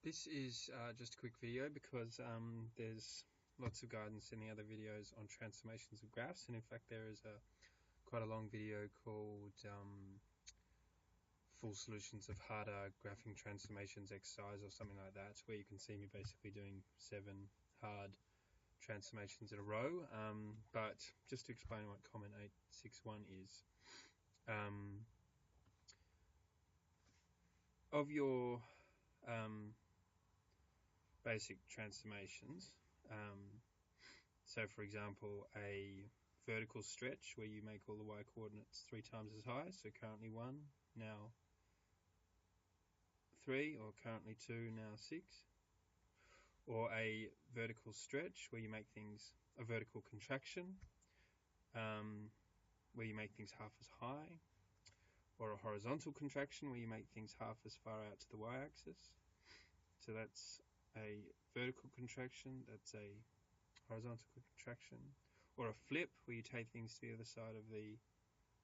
This is just a quick video because there's lots of guidance in the other videos on transformations of graphs, and in fact there is quite a long video called Full Solutions of Harder Graphing Transformations Exercise or something like that, where you can see me basically doing 7 hard transformations in a row. But just to explain what comment 861 is, of your basic transformations, so for example a vertical stretch where you make all the y coordinates 3 times as high, so currently 1, now 3, or currently 2, now 6, or a vertical stretch where you make things a vertical contraction, where you make things half as high, or a horizontal contraction where you make things half as far out to the y-axis. So that's a vertical contraction, that's a horizontal contraction, or a flip where you take things to the other side of the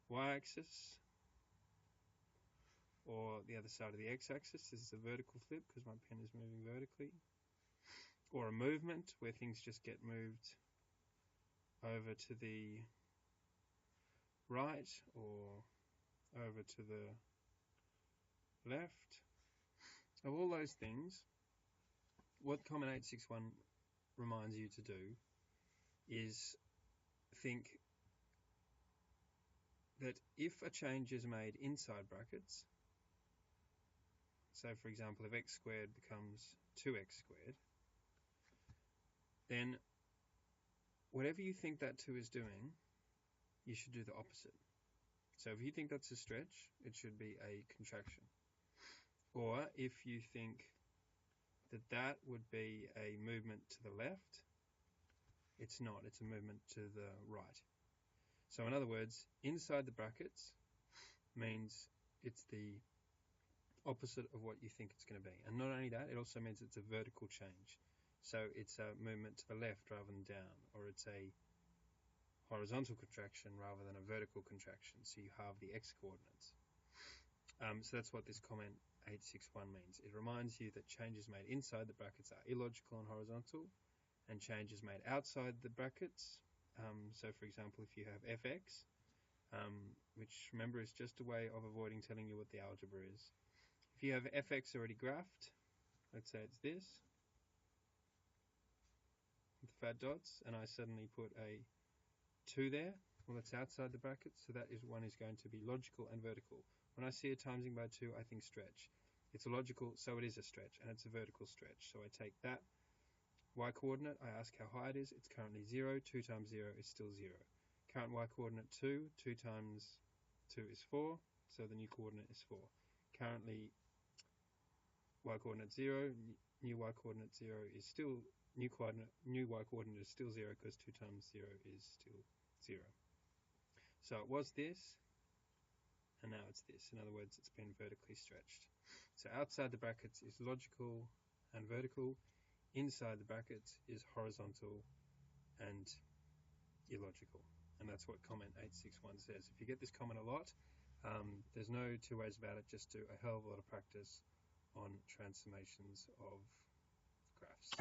y-axis or the other side of the x-axis. This is a vertical flip because my pen is moving vertically. Or a movement where things just get moved over to the right or over to the left. Of all those things, what comment 861 reminds you to do is think that if a change is made inside brackets, so for example if x squared becomes 2x squared, then whatever you think that 2 is doing, you should do the opposite. So if you think that's a stretch, it should be a contraction. Or if you think that that would be a movement to the left, it's not, it's a movement to the right. So in other words, inside the brackets means it's the opposite of what you think it's going to be. And not only that, it also means it's a vertical change. So it's a movement to the left rather than down, or it's a horizontal contraction rather than a vertical contraction. So you halve the x coordinates. So that's what this comment 861 means. It reminds you that changes made inside the brackets are illogical and horizontal, and changes made outside the brackets, so for example if you have fx, which remember is just a way of avoiding telling you what the algebra is. If you have fx already graphed, let's say it's this, with the fat dots, and I suddenly put a 2 there, well that's outside the brackets, so that is one is going to be logical and vertical. When I see it timesing by 2, I think stretch. It's a logical, so it is a stretch, and it's a vertical stretch. So I take that y coordinate, I ask how high it is, it's currently 0, 2 times 0 is still 0. Current y coordinate 2, 2 times 2 is 4, so the new coordinate is 4. Currently y coordinate 0, new y coordinate 0 is still, new y coordinate is still 0 because 2 times 0 is still 0. So it was this, and now it's this. In other words, it's been vertically stretched. So outside the brackets is logical and vertical. Inside the brackets is horizontal and illogical. And that's what comment 861 says. If you get this comment a lot, there's no two ways about it. Just do a hell of a lot of practice on transformations of graphs.